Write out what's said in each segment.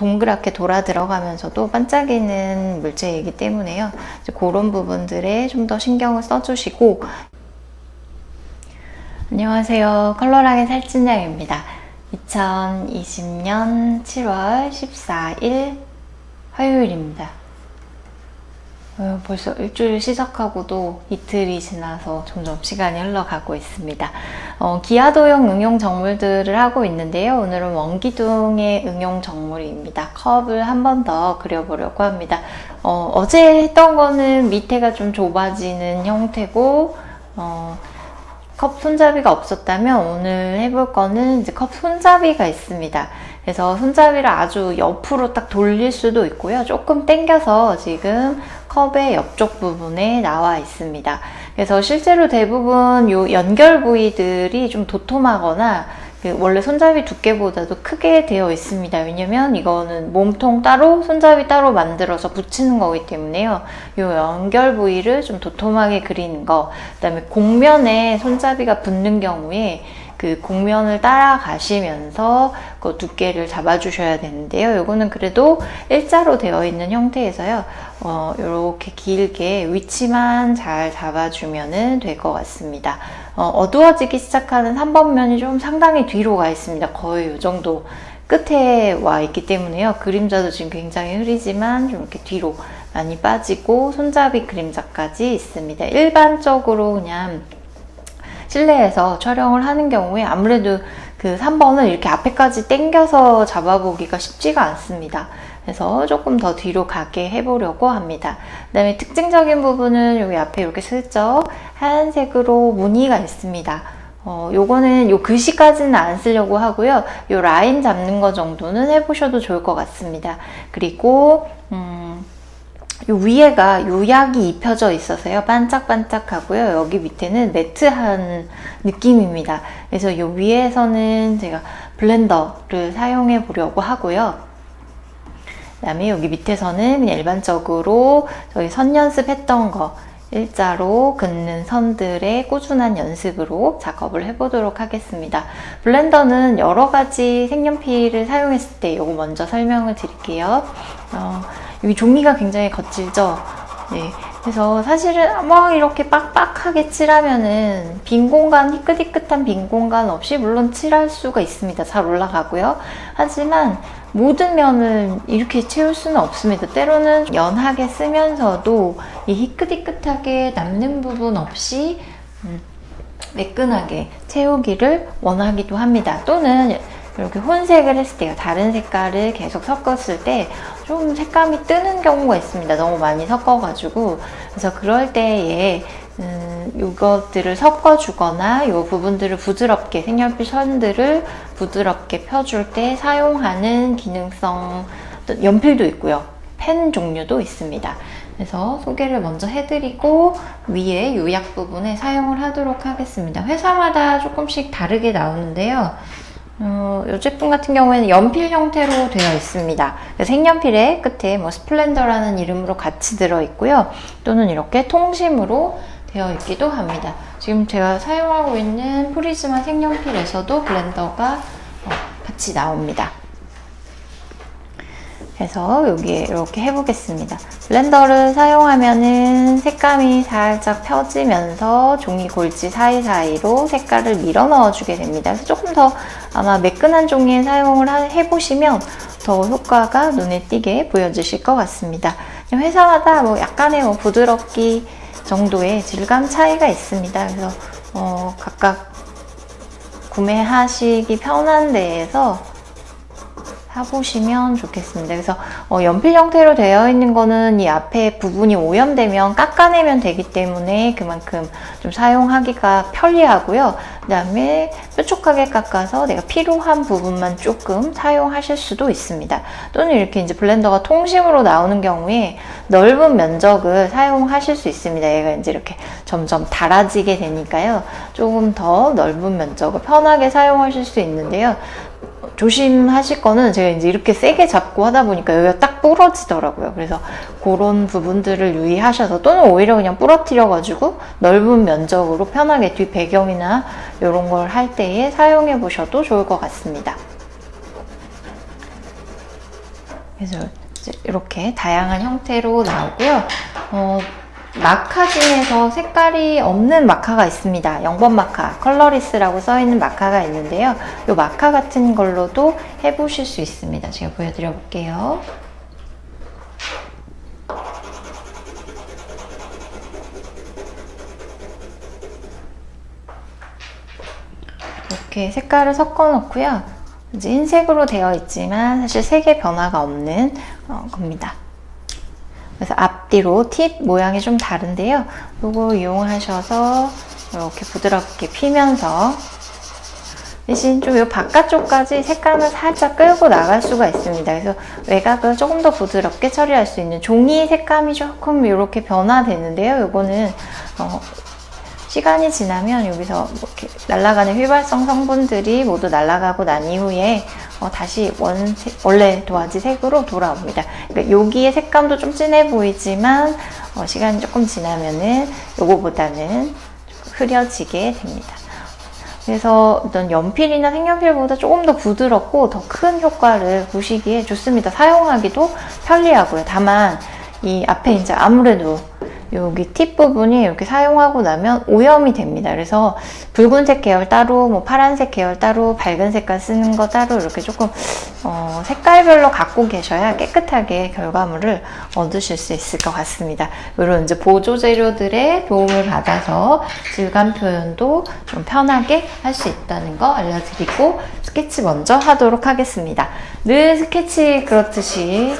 동그랗게 돌아 들어가면서도 반짝이는 물체이기 때문에요. 그런 부분들에 좀 더 신경을 써주시고. 안녕하세요. 컬러랑의 살찐양입니다. 2020년 7월 14일 화요일입니다. 벌써 일주일 시작하고도 이틀이 지나서 점점 시간이 흘러가고 있습니다. 기아도형 응용 정물들을 하고 있는데요. 오늘은 원기둥의 응용 정물입니다. 컵을 한 번 더 그려보려고 합니다. 어제 했던 거는 밑에가 좀 좁아지는 형태고 컵 손잡이가 없었다면 오늘 해볼 거는 이제 컵 손잡이가 있습니다. 그래서 손잡이를 아주 옆으로 딱 돌릴 수도 있고요. 조금 당겨서 지금 컵의 옆쪽 부분에 나와 있습니다. 그래서 실제로 대부분 요 연결 부위들이 좀 도톰하거나 원래 손잡이 두께보다도 크게 되어 있습니다. 왜냐면 이거는 몸통 따로 손잡이 따로 만들어서 붙이는 거기 때문에요. 이 연결 부위를 좀 도톰하게 그리는 거, 그 다음에 곡면에 손잡이가 붙는 경우에 그 곡면을 따라가시면서 그 두께를 잡아주셔야 되는데요. 이거는 그래도 일자로 되어 있는 형태에서요. 이렇게 길게 위치만 잘 잡아주면 될 것 같습니다. 어두워지기 시작하는 3번면이 좀 상당히 뒤로 가 있습니다. 거의 이 정도 끝에 와 있기 때문에요. 그림자도 지금 굉장히 흐리지만 좀 이렇게 뒤로 많이 빠지고 손잡이 그림자까지 있습니다. 일반적으로 그냥 실내에서 촬영을 하는 경우에 아무래도 그 3번을 이렇게 앞에까지 당겨서 잡아보기가 쉽지가 않습니다. 그래서 조금 더 뒤로 가게 해보려고 합니다. 그 다음에 특징적인 부분은 여기 앞에 이렇게 슬쩍 하얀색으로 무늬가 있습니다. 요거는 요 글씨까지는 안 쓰려고 하고요. 요 라인 잡는 거 정도는 해보셔도 좋을 것 같습니다. 그리고 요 위에가 요약이 입혀져 있어서요. 반짝반짝하고요. 여기 밑에는 매트한 느낌입니다. 그래서 요 위에서는 제가 블렌더를 사용해 보려고 하고요. 그 다음에 여기 밑에서는 그냥 일반적으로 저희 선 연습했던 거 일자로 긋는 선들의 꾸준한 연습으로 작업을 해보도록 하겠습니다. 블렌더는 여러 가지 색연필을 사용했을 때 이거 먼저 설명을 드릴게요. 여기 종이가 굉장히 거칠죠? 네. 그래서 사실은 막 이렇게 빡빡하게 칠하면은 빈 공간, 희끗희끗한 빈 공간 없이 물론 칠할 수가 있습니다. 잘 올라가고요. 하지만 모든 면을 이렇게 채울 수는 없습니다. 때로는 연하게 쓰면서도 이 희끗희끗하게 남는 부분 없이 매끈하게 채우기를 원하기도 합니다. 또는 이렇게 혼색을 했을 때요. 다른 색깔을 계속 섞었을 때 좀 색감이 뜨는 경우가 있습니다. 너무 많이 섞어가지고. 그래서 그럴 때에 이것들을 섞어주거나 이 부분들을 부드럽게, 색연필 선들을 부드럽게 펴줄 때 사용하는 기능성 연필도 있고요. 펜 종류도 있습니다. 그래서 소개를 먼저 해드리고 위에 요약 부분에 사용을 하도록 하겠습니다. 회사마다 조금씩 다르게 나오는데요. 이 제품 같은 경우에는 연필 형태로 되어 있습니다. 색연필의 끝에 뭐 스플렌더라는 이름으로 같이 들어있고요. 또는 이렇게 통심으로 되어 있기도 합니다. 지금 제가 사용하고 있는 프리즈마 색연필에서도 블렌더가 같이 나옵니다. 그래서 여기에 이렇게 해보겠습니다. 블렌더를 사용하면은 색감이 살짝 펴지면서 종이 골지 사이사이로 색깔을 밀어 넣어주게 됩니다. 그래서 조금 더 아마 매끈한 종이에 사용을 해보시면 더 효과가 눈에 띄게 보여지실 것 같습니다. 회사마다 뭐 약간의 부드럽기 정도의 질감 차이가 있습니다. 그래서 각각 구매하시기 편한 데에서 사보시면 좋겠습니다. 그래서 연필 형태로 되어 있는 거는 이 앞에 부분이 오염되면 깎아내면 되기 때문에 그만큼 좀 사용하기가 편리하고요. 그 다음에 뾰족하게 깎아서 내가 필요한 부분만 조금 사용하실 수도 있습니다. 또는 이렇게 이제 블렌더가 통심으로 나오는 경우에 넓은 면적을 사용하실 수 있습니다. 얘가 이제 이렇게 점점 닳아지게 되니까요. 조금 더 넓은 면적을 편하게 사용하실 수 있는데요. 조심하실 거는 제가 이제 이렇게 세게 잡고 하다 보니까 여기가 딱 부러지더라고요. 그래서 그런 부분들을 유의하셔서, 또는 오히려 그냥 부러뜨려가지고 넓은 면적으로 편하게 뒷 배경이나 이런 걸 할 때에 사용해 보셔도 좋을 것 같습니다. 그래서 이렇게 다양한 형태로 나오고요. 마카 중에서 색깔이 없는 마카가 있습니다. 0번 마카, 컬러리스라고 써있는 마카가 있는데요. 이 마카 같은 걸로도 해보실 수 있습니다. 제가 보여드려 볼게요. 이렇게 색깔을 섞어 놓고요. 이제 흰색으로 되어 있지만 사실 색의 변화가 없는 겁니다. 그래서 앞뒤로 팁 모양이 좀 다른데요. 이거 이용하셔서 이렇게 부드럽게 피면서 대신 좀 이 바깥쪽까지 색감을 살짝 끌고 나갈 수가 있습니다. 그래서 외곽을 조금 더 부드럽게 처리할 수 있는 종이 색감이 조금 이렇게 변화되는데요. 이거는 시간이 지나면 여기서 이렇게 날아가는 휘발성 성분들이 모두 날아가고 난 이후에 다시 원래 도화지 색으로 돌아옵니다. 그러니까 여기의 색감도 좀 진해 보이지만 시간이 조금 지나면은 요거보다는 흐려지게 됩니다. 그래서 어떤 연필이나 색연필보다 조금 더 부드럽고 더 큰 효과를 보시기에 좋습니다. 사용하기도 편리하고요. 다만 이 앞에 이제 아무래도 여기 팁 부분이 이렇게 사용하고 나면 오염이 됩니다. 그래서 붉은색 계열 따로, 뭐 파란색 계열 따로, 밝은 색깔 쓰는 거 따로 이렇게 조금 색깔별로 갖고 계셔야 깨끗하게 결과물을 얻으실 수 있을 것 같습니다. 이런 이제 보조 재료들의 도움을 받아서 질감 표현도 좀 편하게 할 수 있다는 거 알려드리고 스케치 먼저 하도록 하겠습니다. 늘 스케치 그렇듯이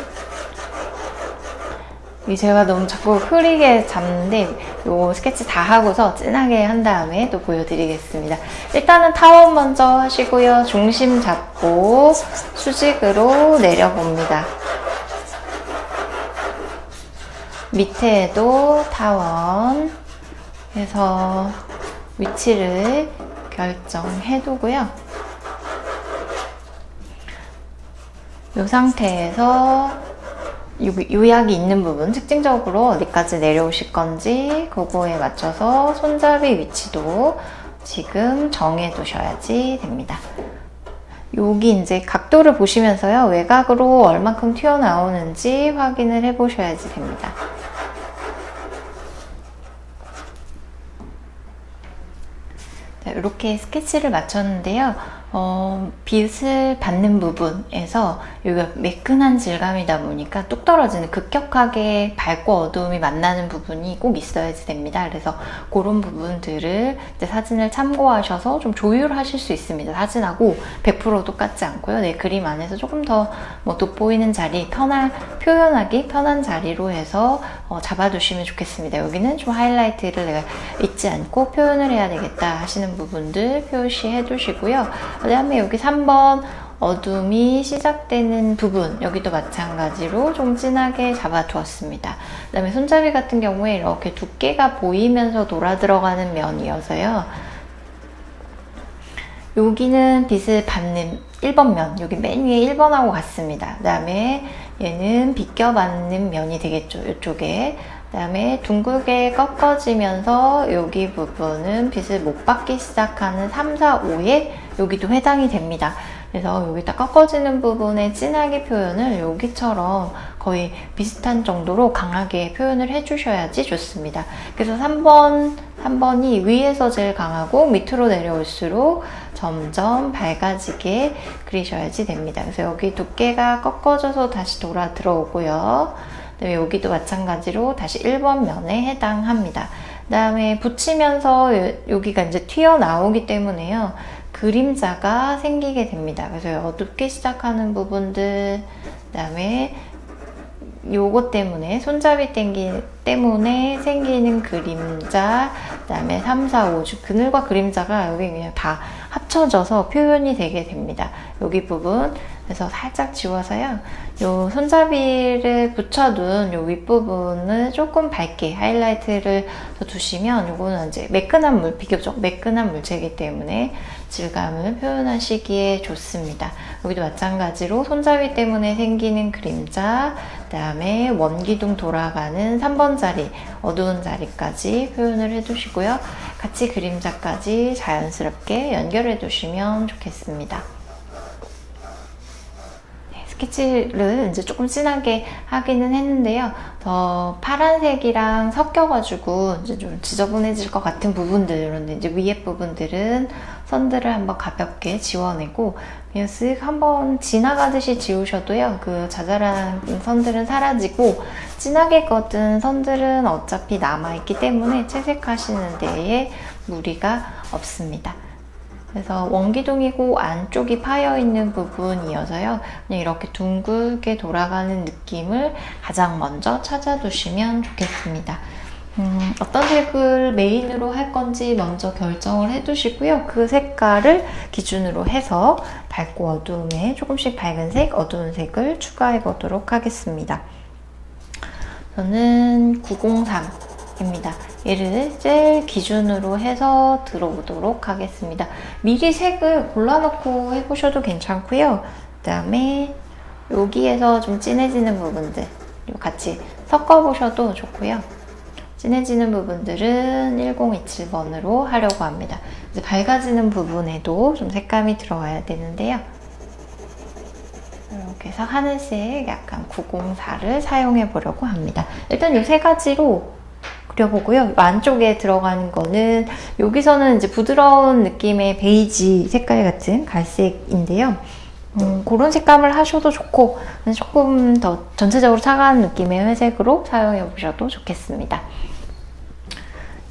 제가 너무 자꾸 흐리게 잡는데 요 스케치 다 하고서 진하게 한 다음에 또 보여드리겠습니다. 일단은 타원 먼저 하시고요. 중심 잡고 수직으로 내려봅니다. 밑에도 타원 해서 위치를 결정해 두고요. 이 상태에서 요약이 있는 부분, 특징적으로 어디까지 내려오실 건지 그거에 맞춰서 손잡이 위치도 지금 정해 두셔야지 됩니다. 여기 이제 각도를 보시면서요, 외곽으로 얼만큼 튀어나오는지 확인을 해 보셔야지 됩니다. 자, 이렇게 스케치를 마쳤는데요. 빛을 받는 부분에서 여기가 매끈한 질감이다 보니까 뚝 떨어지는 극격하게 밝고 어두움이 만나는 부분이 꼭 있어야지 됩니다. 그래서 그런 부분들을 이제 사진을 참고하셔서 좀 조율하실 수 있습니다. 사진하고 100% 똑같지 않고요. 내 그림 안에서 조금 더 돋보이는 자리, 표현하기 편한 자리로 해서 잡아두시면 좋겠습니다. 여기는 좀 하이라이트를 내가 잊지 않고 표현을 해야 되겠다 하시는 부분들 표시해 두시고요. 그 다음에 여기 3번 어둠이 시작되는 부분, 여기도 마찬가지로 좀 진하게 잡아두었습니다. 그 다음에 손잡이 같은 경우에 이렇게 두께가 보이면서 돌아 들어가는 면이어서요. 여기는 빛을 받는 1번 면, 여기 맨 위에 1번하고 같습니다. 그 다음에 얘는 비껴받는 면이 되겠죠, 이쪽에. 그 다음에 둥글게 꺾어지면서 여기 부분은 빛을 못 받기 시작하는 3, 4, 5에 여기도 해당이 됩니다. 그래서 여기다 꺾어지는 부분의 진하게 표현을 여기처럼 거의 비슷한 정도로 강하게 표현을 해주셔야지 좋습니다. 그래서 3번이 위에서 제일 강하고 밑으로 내려올수록 점점 밝아지게 그리셔야지 됩니다. 그래서 여기 두께가 꺾어져서 다시 돌아 들어오고요. 여기도 마찬가지로 다시 1번 면에 해당합니다. 그 다음에 붙이면서 여기가 이제 튀어나오기 때문에요. 그림자가 생기게 됩니다. 그래서 어둡게 시작하는 부분들, 그 다음에 요거 때문에 손잡이 때문에 생기는 그림자, 그 다음에 3, 4, 5 그늘과 그림자가 여기 그냥 다 합쳐져서 표현이 되게 됩니다. 여기 부분 그래서 살짝 지워서요, 요 손잡이를 붙여둔 요 윗부분을 조금 밝게 하이라이트를 더 두시면 요거는 이제 매끈한 비교적 매끈한 물체이기 때문에 질감을 표현하시기에 좋습니다. 여기도 마찬가지로 손잡이 때문에 생기는 그림자, 그 다음에 원기둥 돌아가는 3번 자리, 어두운 자리까지 표현을 해두시고요. 같이 그림자까지 자연스럽게 연결해 두시면 좋겠습니다. 스케치를 이제 조금 진하게 하기는 했는데요. 더 파란색이랑 섞여가지고 이제 좀 지저분해질 것 같은 부분들은 이제 위에 부분들은 선들을 한번 가볍게 지워내고 그냥 쓱 한번 지나가듯이 지우셔도요. 그 자잘한 선들은 사라지고 진하게 걷은 선들은 어차피 남아있기 때문에 채색하시는 데에 무리가 없습니다. 그래서 원기둥이고 안쪽이 파여있는 부분이어서요. 그냥 이렇게 둥글게 돌아가는 느낌을 가장 먼저 찾아두시면 좋겠습니다. 어떤 색을 메인으로 할 건지 먼저 결정을 해두시고요. 그 색깔을 기준으로 해서 밝고 어두움에 조금씩 밝은 색, 어두운 색을 추가해 보도록 하겠습니다. 저는 903입니다. 얘를 젤 기준으로 해서 들어보도록 하겠습니다. 미리 색을 골라놓고 해보셔도 괜찮고요. 그 다음에 여기에서 좀 진해지는 부분들 같이 섞어보셔도 좋고요. 진해지는 부분들은 1027번으로 하려고 합니다. 이제 밝아지는 부분에도 좀 색감이 들어와야 되는데요. 이렇게 해서 하늘색 약간 904를 사용해 보려고 합니다. 일단 이 세 가지로 그려보고요. 안쪽에 들어가는 거는 여기서는 이제 부드러운 느낌의 베이지 색깔 같은 갈색인데요. 그런 색감을 하셔도 좋고 조금 더 전체적으로 차가운 느낌의 회색으로 사용해 보셔도 좋겠습니다.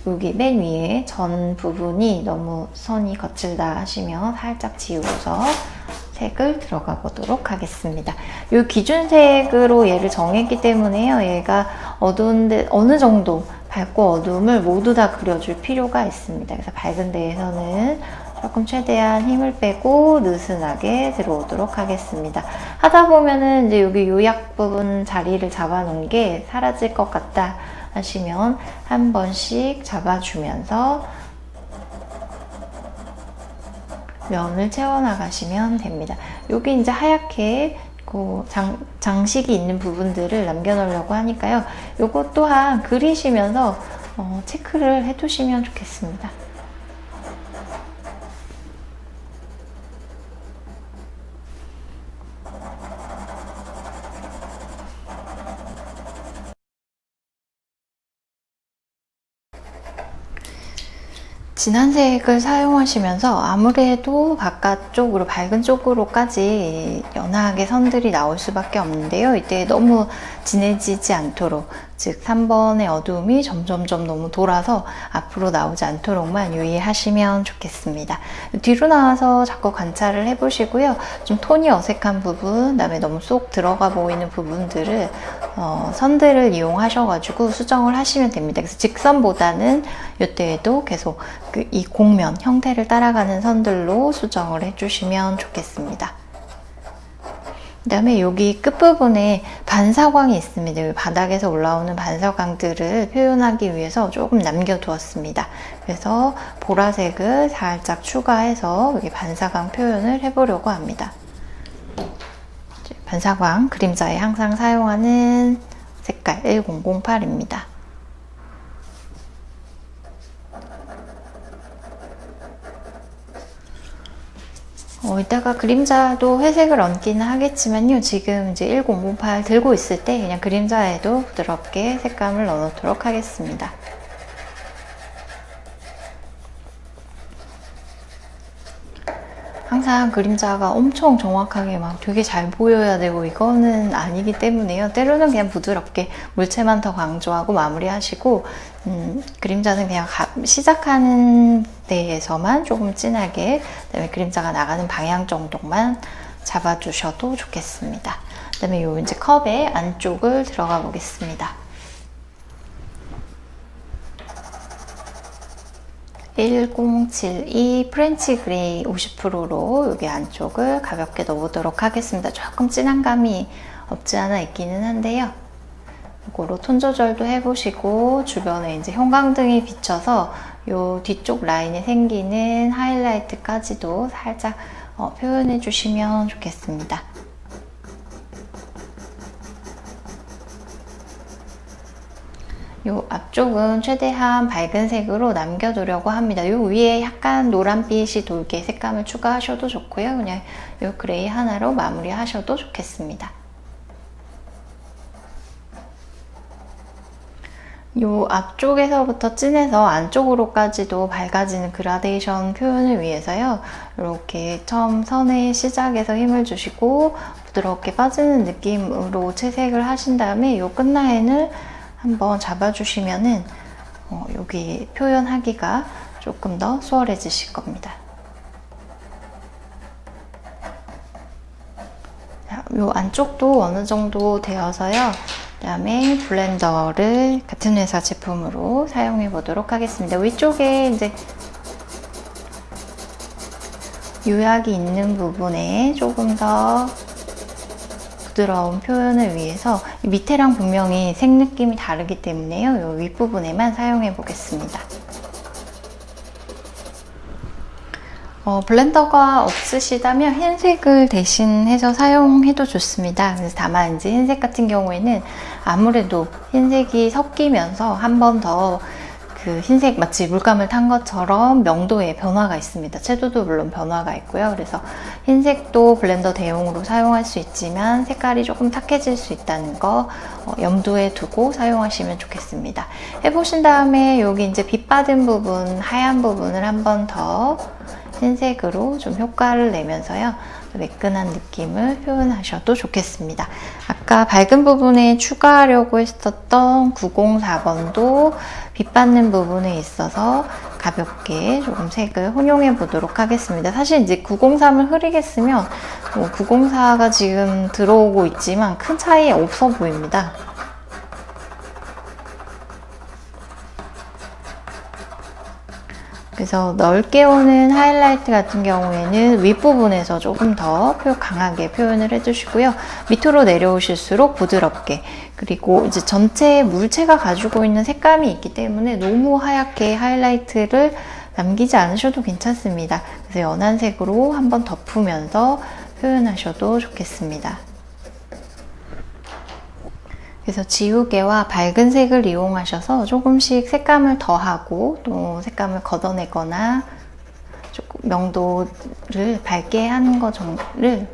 여기 맨 위에 전 부분이 너무 선이 거칠다 하시면 살짝 지우고서 색을 들어가 보도록 하겠습니다. 이 기준색으로 얘를 정했기 때문에요. 얘가 어두운데 어느 정도 밝고 어두움을 모두 다 그려줄 필요가 있습니다. 그래서 밝은 데에서는 조금 최대한 힘을 빼고 느슨하게 들어오도록 하겠습니다. 하다 보면은 이제 여기 요약 부분 자리를 잡아 놓은 게 사라질 것 같다 하시면 한 번씩 잡아주면서 면을 채워나가시면 됩니다. 여기 이제 하얗게 장식이 있는 부분들을 남겨놓으려고 하니까요. 이것 또한 그리시면서 체크를 해두시면 좋겠습니다. 진한 색을 사용하시면서 아무래도 바깥쪽으로 밝은 쪽으로까지 연하게 선들이 나올 수밖에 없는데요. 이때 너무 진해지지 않도록, 즉 3번의 어두움이 점점점 너무 돌아서 앞으로 나오지 않도록만 유의하시면 좋겠습니다. 뒤로 나와서 자꾸 관찰을 해보시고요. 좀 톤이 어색한 부분, 그다음에 너무 쏙 들어가 보이는 부분들을 선들을 이용하셔가지고 수정을 하시면 됩니다. 그래서 직선보다는 이때에도 계속 이 곡면 형태를 따라가는 선들로 수정을 해주시면 좋겠습니다. 그 다음에 여기 끝부분에 반사광이 있습니다. 바닥에서 올라오는 반사광들을 표현하기 위해서 조금 남겨두었습니다. 그래서 보라색을 살짝 추가해서 여기 반사광 표현을 해보려고 합니다. 반사광 그림자에 항상 사용하는 색깔 1008입니다. 이따가 그림자도 회색을 얹기는 하겠지만요. 지금 이제 1008 들고 있을 때 그냥 그림자에도 부드럽게 색감을 넣어놓도록 하겠습니다. 항상 그림자가 엄청 정확하게 막 되게 잘 보여야 되고 이거는 아니기 때문에요. 때로는 그냥 부드럽게 물체만 더 강조하고 마무리하시고 그림자는 그냥 시작하는 데에서만 조금 진하게, 그다음에 그림자가 나가는 방향 정도만 잡아주셔도 좋겠습니다. 그다음에 요 이제 컵의 안쪽을 들어가 보겠습니다. 1072 프렌치 그레이 50%로 여기 안쪽을 가볍게 넣어보도록 하겠습니다. 조금 진한 감이 없지 않아 있기는 한데요. 이거로 톤 조절도 해보시고 주변에 이제 형광등이 비쳐서 요 뒤쪽 라인에 생기는 하이라이트까지도 살짝 표현해 주시면 좋겠습니다. 요 앞쪽은 최대한 밝은 색으로 남겨두려고 합니다. 요 위에 약간 노란빛이 돌게 색감을 추가하셔도 좋고요. 그냥 요 그레이 하나로 마무리하셔도 좋겠습니다. 요 앞쪽에서부터 진해서 안쪽으로까지도 밝아지는 그라데이션 표현을 위해서요. 이렇게 처음 선의 시작에서 힘을 주시고 부드럽게 빠지는 느낌으로 채색을 하신 다음에 요 끝라인을 한번 잡아주시면은 여기 표현하기가 조금 더 수월해지실 겁니다. 요 안쪽도 어느 정도 되어서요. 그 다음에 블렌더를 같은 회사 제품으로 사용해 보도록 하겠습니다. 위쪽에 이제 요약이 있는 부분에 조금 더 부드러운 표현을 위해서 밑에랑 분명히 색 느낌이 다르기 때문에요. 이 윗부분에만 사용해 보겠습니다. 블렌더가 없으시다면 흰색을 대신해서 사용해도 좋습니다. 그래서 다만 이제 흰색 같은 경우에는 아무래도 흰색이 섞이면서 한 번 더 그 흰색 마치 물감을 탄 것처럼 명도에 변화가 있습니다. 채도도 물론 변화가 있고요. 그래서 흰색도 블렌더 대용으로 사용할 수 있지만 색깔이 조금 탁해질 수 있다는 거 염두에 두고 사용하시면 좋겠습니다. 해보신 다음에 여기 이제 빛 받은 부분, 하얀 부분을 한 번 더 흰색으로 좀 효과를 내면서요. 매끈한 느낌을 표현하셔도 좋겠습니다. 아까 밝은 부분에 추가하려고 했었던 904번도 빛 받는 부분에 있어서 가볍게 조금 색을 혼용해 보도록 하겠습니다. 사실 이제 903을 흐리게 쓰면 904가 지금 들어오고 있지만 큰 차이 없어 보입니다. 그래서 넓게 오는 하이라이트 같은 경우에는 윗부분에서 조금 더 강하게 표현을 해주시고요. 밑으로 내려오실수록 부드럽게, 그리고 이제 전체 물체가 가지고 있는 색감이 있기 때문에 너무 하얗게 하이라이트를 남기지 않으셔도 괜찮습니다. 그래서 연한 색으로 한번 덮으면서 표현하셔도 좋겠습니다. 그래서 지우개와 밝은 색을 이용하셔서 조금씩 색감을 더하고 또 색감을 걷어내거나 조금 명도를 밝게 하는 것 정도를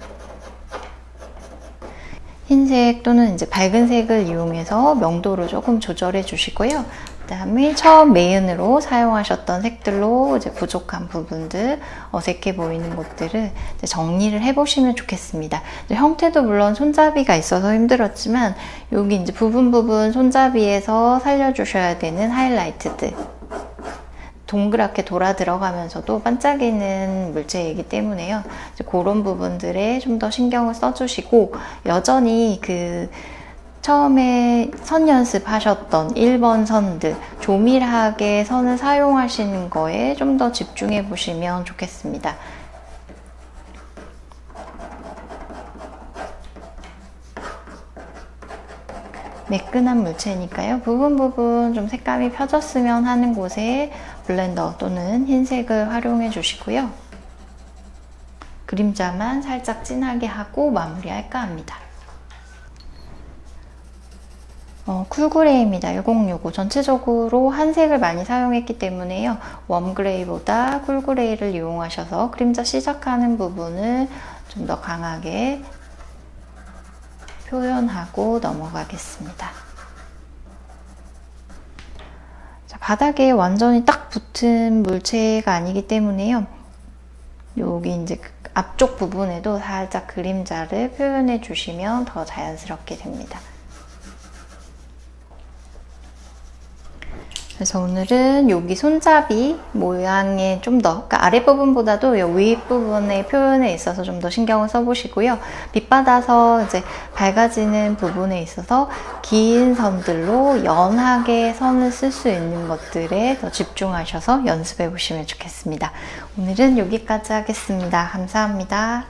흰색 또는 이제 밝은 색을 이용해서 명도를 조금 조절해 주시고요. 그 다음에 처음 메인으로 사용하셨던 색들로 이제 부족한 부분들, 어색해 보이는 것들을 이제 정리를 해보시면 좋겠습니다. 이제 형태도 물론 손잡이가 있어서 힘들었지만 여기 이제 부분 손잡이에서 살려주셔야 되는 하이라이트들, 동그랗게 돌아 들어가면서도 반짝이는 물체이기 때문에요. 이제 그런 부분들에 좀 더 신경을 써주시고 여전히 그 처음에 선 연습하셨던 1번 선들, 조밀하게 선을 사용하시는 거에 좀 더 집중해 보시면 좋겠습니다. 매끈한 물체니까요. 부분 좀 색감이 펴졌으면 하는 곳에 블렌더 또는 흰색을 활용해 주시고요. 그림자만 살짝 진하게 하고 마무리할까 합니다. 쿨그레이입니다. 1065. 전체적으로 한색을 많이 사용했기 때문에요. 웜그레이보다 쿨그레이를 이용하셔서 그림자 시작하는 부분을 좀 더 강하게 표현하고 넘어가겠습니다. 자, 바닥에 완전히 딱 붙은 물체가 아니기 때문에요. 여기 이제 앞쪽 부분에도 살짝 그림자를 표현해 주시면 더 자연스럽게 됩니다. 그래서 오늘은 여기 손잡이 모양에 좀 더, 그러니까 아랫부분보다도 이 윗부분의 표현에 있어서 좀 더 신경을 써보시고요. 빛 받아서 이제 밝아지는 부분에 있어서 긴 선들로 연하게 선을 쓸 수 있는 것들에 더 집중하셔서 연습해 보시면 좋겠습니다. 오늘은 여기까지 하겠습니다. 감사합니다.